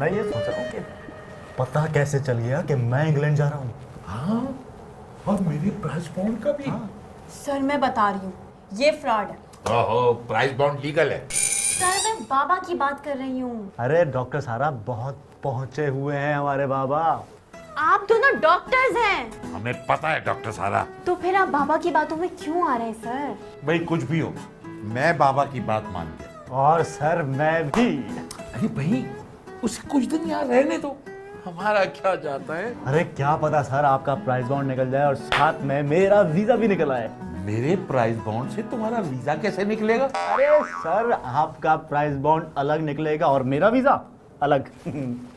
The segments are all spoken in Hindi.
मैं ये सोच रहा हूँ कि पता कैसे चल गया कि मैं इंग्लैंड जा रहा हूँ। हाँ, और मेरे प्राइस बॉन्ड का भी। हाँ। सर मैं बता रही हूँ, ये फ्रॉड है। ओहो, प्राइस बॉन्ड लीगल है। सर मैं बाबा की बात कर रही हूँ। अरे डॉक्टर सारा बहुत पहुंचे हुए हैं हमारे बाबा। आप दोनों डॉक्टर्स हैं, हमें पता है डॉक्टर सारा। तो फिर आप बाबा की बातों में क्यों आ रहे हैं सर? भाई कुछ भी हो, मैं बाबा की बात मान गया। और सर मैं भी। अरे भाई, उसे कुछ दिन यहाँ रहने दो, हमारा क्या जाता है। अरे क्या पता सर, आपका प्राइस बॉन्ड निकल जाए और साथ में मेरा वीजा भी निकल आए। मेरे प्राइस बॉन्ड से तुम्हारा वीजा कैसे निकलेगा? अरे सर, आपका प्राइस बॉन्ड अलग निकलेगा और मेरा वीजा अलग।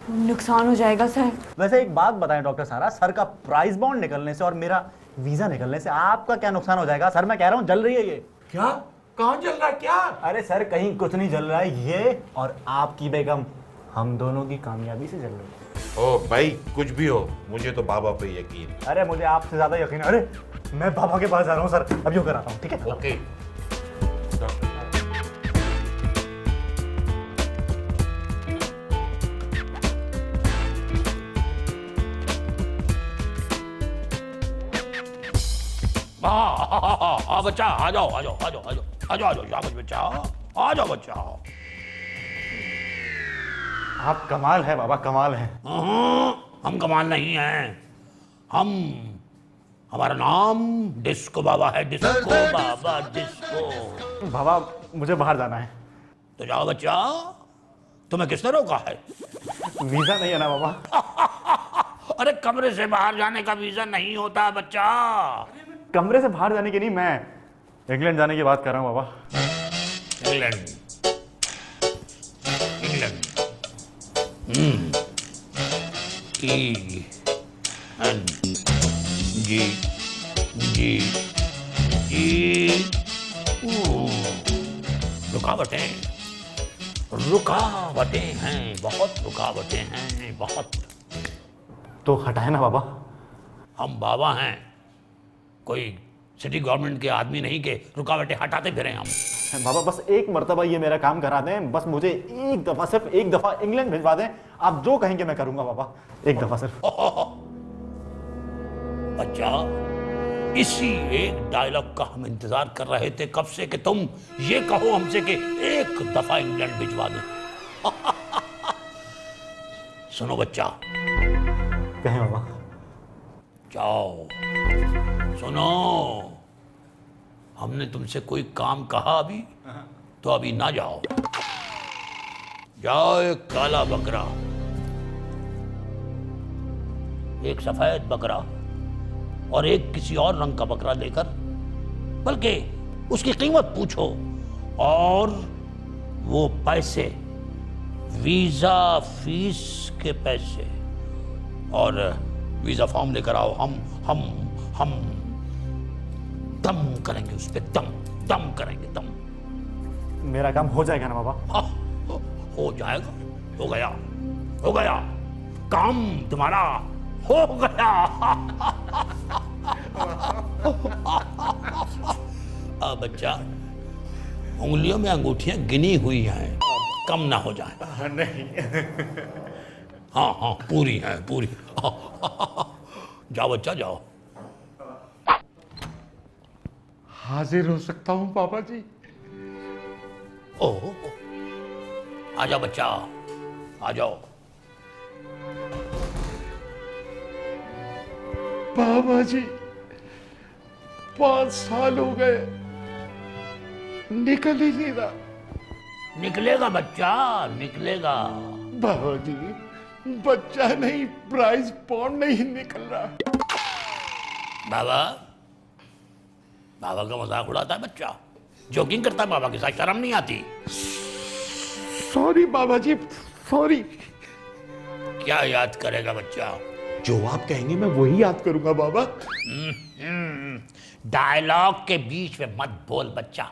नुकसान हो जाएगा सर। वैसे एक बात बताएं डॉक्टर सारा, सर का प्राइस बॉन्ड निकलने से और मेरा वीजा निकलने से आपका क्या नुकसान हो जाएगा? सर मैं कह रहा हूँ जल रही है ये। क्या? कहाँ जल रहा है क्या? अरे सर कहीं कुछ नहीं जल रहा है, ये और आपकी बेगम हम दोनों की कामयाबी से जल रही है। ओ भाई कुछ भी हो, मुझे तो बाबा पे यकीन। अरे मुझे आपसे ज्यादा यकीन है। अरे मैं बाबा के पास जा रहा हूँ सर, अभी होकर आता हूँ, ठीक है? ओके। हाँ बच्चा, आ जाओ आ जाओ आ जाओ आ जाओ आ जाओ आ जाओ शाबाश बच्चा, आ जाओ बच्चा। आप कमाल है बाबा, कमाल है। हम कमाल नहीं हैं, हमारा नाम डिस्को बाबा है, डिस्को बाबा डिस्को। बाबा मुझे बाहर जाना है। तो जाओ बच्चा, तुम्हें किसने रोका है? वीजा नहीं है ना बाबा? अरे कमरे से बाहर जाने का वीजा नहीं होता बच्चा। कमरे से बाहर जाने की नहीं, मैं इंग्लैंड जाने की बात कर रहा हूँ बाबा। England, England. E N G G G. रुकावटें, रुकावटें हैं, बहुत रुकावटें हैं, बहुत। तो हटाए ना बाबा। हम बाबा हैं, कोई सिटी गवर्नमेंट के आदमी नहीं के रुकावटें हटाते फिरें हम। बाबा बस एक मर्तबा ये मेरा काम करा दें, बस मुझे एक दफा, सिर्फ एक दफा इंग्लैंड भिजवा दें। आप जो कहेंगे मैं करूंगा बाबा, एक दफा सिर्फ। बच्चा, इसी एक डायलॉग का हम इंतजार कर रहे थे कब से कि तुम ये कहो हमसे कि एक दफा इंग्लैंड भिजवा दे। सुनो बच्चा, कहें बाबा? जाओ, सुनो, हमने तुमसे कोई काम कहा अभी तो अभी ना जाओ। जाओ, एक काला बकरा, एक सफेद बकरा और एक किसी और रंग का बकरा लेकर, बल्कि उसकी कीमत पूछो और वो पैसे, वीजा फीस के पैसे और वीजा फॉर्म लेकर आओ। हम दम करेंगे उस पे, दम करेंगे, दम। मेरा काम हो जाएगा ना बाबा? हाँ, हो जाएगा, हो गया, हो गया, काम तुम्हारा हो गया। अब बच्चा, उंगलियों में अंगूठियां गिनी हुई हैं, कम ना हो जाए। नहीं। हाँ हाँ, पूरी है, पूरी। जाओ बच्चा, जाओ। हाजिर हो सकता हूँ बाबा जी? ओह, आ जाओ बच्चा, आ जाओ। बाबा जी 5 साल हो गए, निकल ही नहीं रहा। निकलेगा बच्चा, निकलेगा। बाबा जी, बच्चा नहीं, प्राइस बॉन्ड नहीं निकल रहा। बाबा, बाबा का मजाक उड़ाता है बच्चा, जोकिंग करता है बाबा के साथ, शर्म नहीं आती? सॉरी बाबा जी, सॉरी। क्या याद करेगा बच्चा? जो आप कहेंगे मैं वही याद करूंगा बाबा। डायलॉग के बीच में मत बोल बच्चा।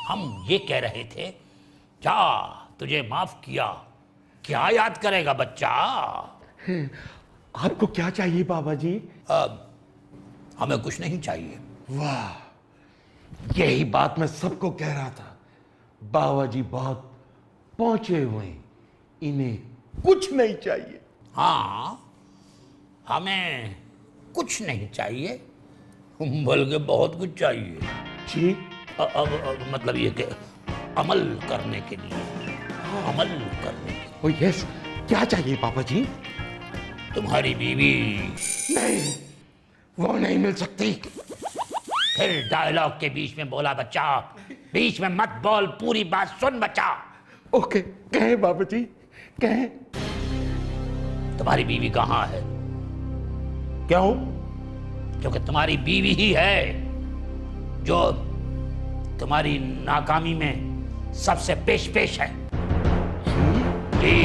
हम ये कह रहे थे, जा, तुझे माफ किया, क्या याद करेगा बच्चा? आपको क्या चाहिए बाबा जी? हमें कुछ नहीं चाहिए। वाह, यही बात मैं सबको कह रहा था। बाबा जी बहुत पहुंचे हुए हैं, इन्हें कुछ नहीं चाहिए। हाँ, हमें कुछ नहीं चाहिए, बल्कि बहुत कुछ चाहिए। जी मतलब ये कि अमल करने के लिए, अमल करने के लिए। ओ यस, क्या चाहिए पापा जी? तुम्हारी बीवी। नहीं, वो नहीं मिल सकती। फिर डायलॉग के बीच में बोला बच्चा, बीच में मत बोल, पूरी बात सुन बच्चा। ओके, कहे पापा जी, कहे। तुम्हारी बीवी कहाँ है? क्या हो? क्योंकि तुम्हारी बीवी ही है जो तुम्हारी नाकामी में सबसे पेश पेश है। जी,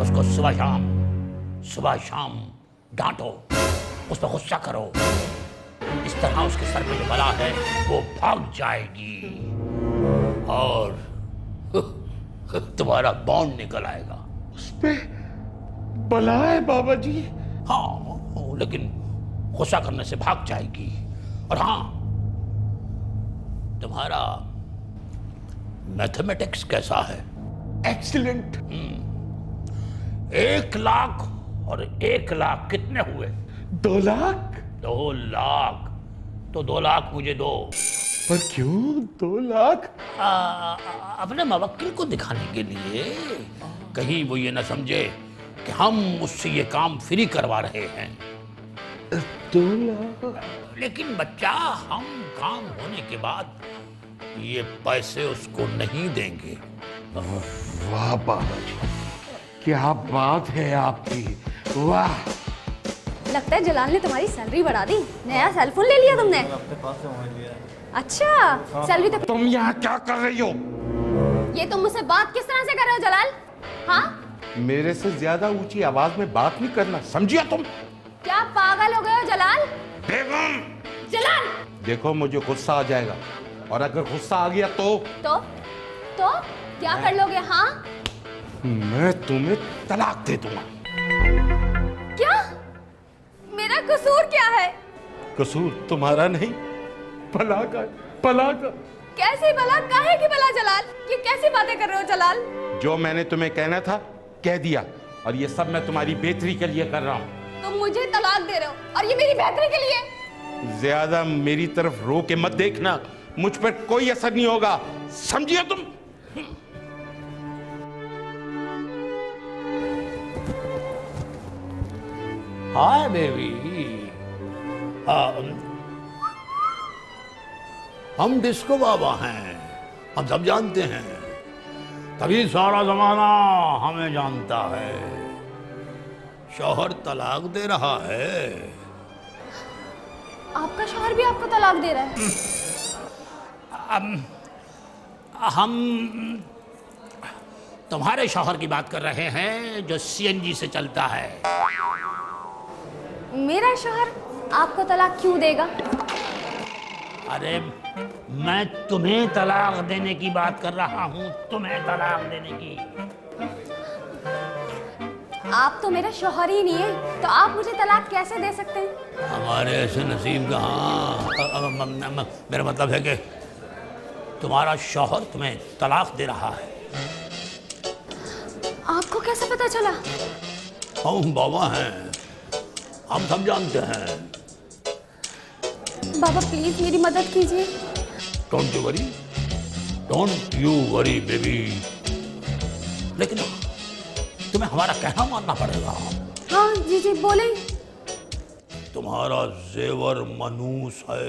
उसको सुबह शाम डांटो, उस पर गुस्सा करो। इस तरह उसके सर पे जो बला है वो भाग जाएगी और तुम्हारा बॉन्ड निकल आएगा। उस पे बला है बाबा जी? हाँ, लेकिन गुस्सा करने से भाग जाएगी। और हाँ, तुम्हारा मैथमेटिक्स कैसा है? एक्सीलेंट। 1 लाख और 1 लाख कितने हुए? 2 लाख। 2 लाख, तो 2 लाख मुझे दो। पर क्यों 2 लाख? अपने मवक्किल को दिखाने के लिए, कहीं वो ये ना समझे कि हम उससे ये काम फ्री करवा रहे हैं। 2 लाख? लेकिन बच्चा, हम काम होने के बाद ये पैसे उसको नहीं देंगे। वाह बाबा जी, क्या बात है आपकी, वाह। लगता है जलाल ने तुम्हारी सैलरी बढ़ा दी। नया सेलफोन ले लिया तुमने? अच्छा, सैलरी तो तुम यहाँ क्या कर रही हो? ये तुम मुझसे बात किस तरह से कर रहे हो जलाल? हाँ, मेरे से ज्यादा ऊंची आवाज में बात नहीं करना, समझिया तुम? क्या पागल हो गए हो जलाल? बेगम, जलाल! देखो मुझे गुस्सा आ जाएगा, और अगर गुस्सा आ गया तो क्या कर लोगे? हाँ, मैं तुम्हें तलाक दे दूंगा। क्या? मेरा कसूर क्या है? कसूर तुम्हारा नहीं, भला का, भला का। कैसी भला? काहे की भला जलाल? ये कैसी बातें कर रहे हो जलाल? जो मैंने तुम्हें कहना था कह दिया, और ये सब मैं तुम्हारी बेहतरी के लिए कर रहा हूँ। तुम मुझे तलाक दे रहे हो और ये मेरी बेहतरी के लिए? ज्यादा मेरी तरफ रो के मत देखना, मुझ पर कोई असर नहीं होगा, समझिए तुम? हाय बेबी, हम डिस्को बाबा हैं, हम सब जानते हैं, तभी सारा जमाना हमें जानता है। शौहर तलाक दे रहा है। आपका शौहर भी आपको तलाक दे रहा है? हम तुम्हारे शौहर की बात कर रहे हैं जो सीएनजी से चलता है। मेरा शौहर आपको तलाक क्यों देगा? अरे, मैं तुम्हें तलाक देने की बात कर रहा हूं, तुम्हें तलाक देने की। आप तो मेरा शौहर ही नहीं है, तो आप मुझे तलाक कैसे दे सकते हैं? हमारे ऐसे नसीब कहाँ। मेरा मतलब है कि तुम्हारा शौहर तुम्हें तलाक दे रहा है। आपको कैसे पता चला? हम बाबा हैं, हम सब जानते हैं। बाबा प्लीज मेरी मदद कीजिए। Don't you worry, don't you worry baby. लेकिन तुम्हें हमारा कहना मानना पड़ेगा। हाँ जी जी बोले। तुम्हारा जेवर मनूस है,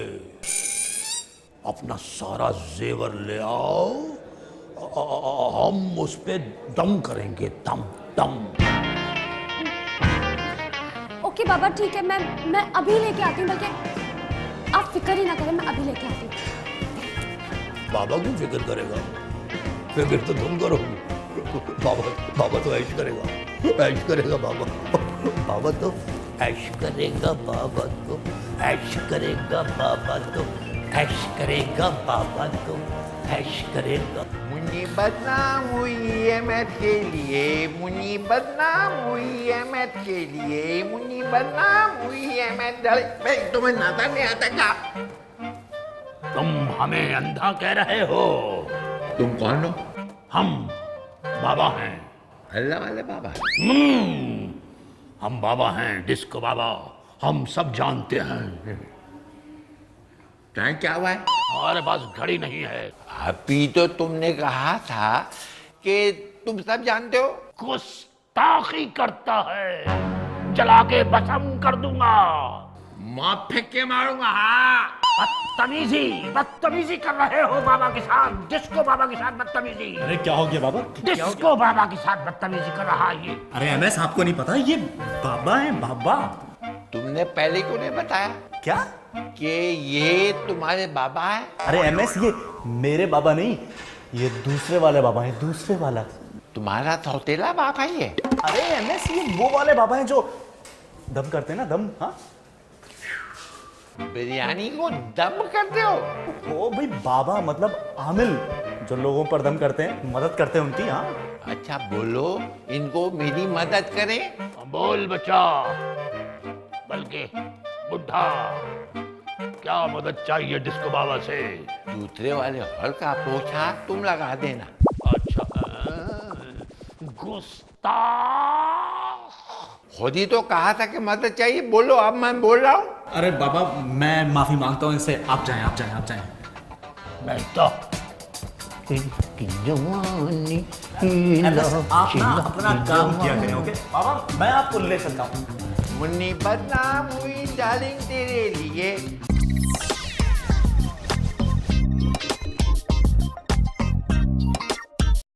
अपना सारा जेवर ले आओ, हम उस पे दम करेंगे, दम दम। ओके बाबा ठीक है, मैं अभी लेके आती हूँ, बल्कि आप फिक्र ही ना करें, मैं अभी लेके आती हूँ। बाबा क्यों फिक्र करेगा? फिक्र तो तुम करोगी। बाबा तो ऐश करेगा, ऐश करेगा बाबा। बाबा तो ऐश करेगा, बाबा तो ऐश करेगा, बाबा तो ऐश करेगा, बाबा तो ऐश करेगा। मुन्नी बदनाम हुई है मैथ के लिए, मुन्नी बदनाम हुई है मैथ के लिए, मुन्नी बदनाम हुई है मैथ। भाई तुम्हें नाता नहीं आता क्या? तुम हमें अंधा कह रहे हो? तुम कौन हो? हम बाबा हैं। अल्लाह वाले बाबा। हम बाबा हैं, डिस्को बाबा, हम सब जानते हैं। क्या हुआ है? हमारे पास घड़ी नहीं है। अभी तो तुमने कहा था कि तुम सब जानते हो। गुस्ताखी करता है, जला के भस्म कर दूंगा। माँ फेंक के मारूंगा। हाँ, बदतमीजी कर रहे हो बाबा के साथ, डिस्को बाबा के साथ बदतमीजी। अरे क्या हो गया बाबा? डिस्को बाबा के साथ बदतमीजी कर रहा है ये। अरे एमएस, आपको नहीं पता ये बाबा है, बाबा। तुमने पहले क्यों नहीं बताया क्या? कि ये तुम्हारे बाबा है? अरे एमएस, ये मेरे बाबा नहीं, ये दूसरे वाले बाबा हैं, दूसरे वाला। तुम्हारा सौतेला बाबा ये? अरे एमएस, ये वो वाले बाबा हैं जो दम करते हैं ना, दम। हाँ, बिरयानी को दम करते हो? ओ भाई, बाबा मतलब आमिल, जो लोगों पर दम करते हैं, मदद करते हैं उनकी। हाँ, अच्छा बोलो, इनको मेरी मदद करें। बोल बच्चा, बल्कि बुढ़ा, क्या मदद चाहिए डिस्को बाबा से? दूसरे वाले हॉल का पोछा तुम लगा देना। अच्छा, गुस्ताख। खुद ही तो कहा था कि मदद चाहिए। बोलो, अब मैं बोल रहा हूँ। अरे बाबा, मैं माफी मांगता हूँ इनसे। आप जाएं, आप जाएं, आप जाएं। मैं तो इनकी जवानी आप ना अपना काम किया करें, ओके? बाबा, मैं आपको ले सकता हूँ। मुन्नी बदनाम हुई डार्लिंग तेरे लिए।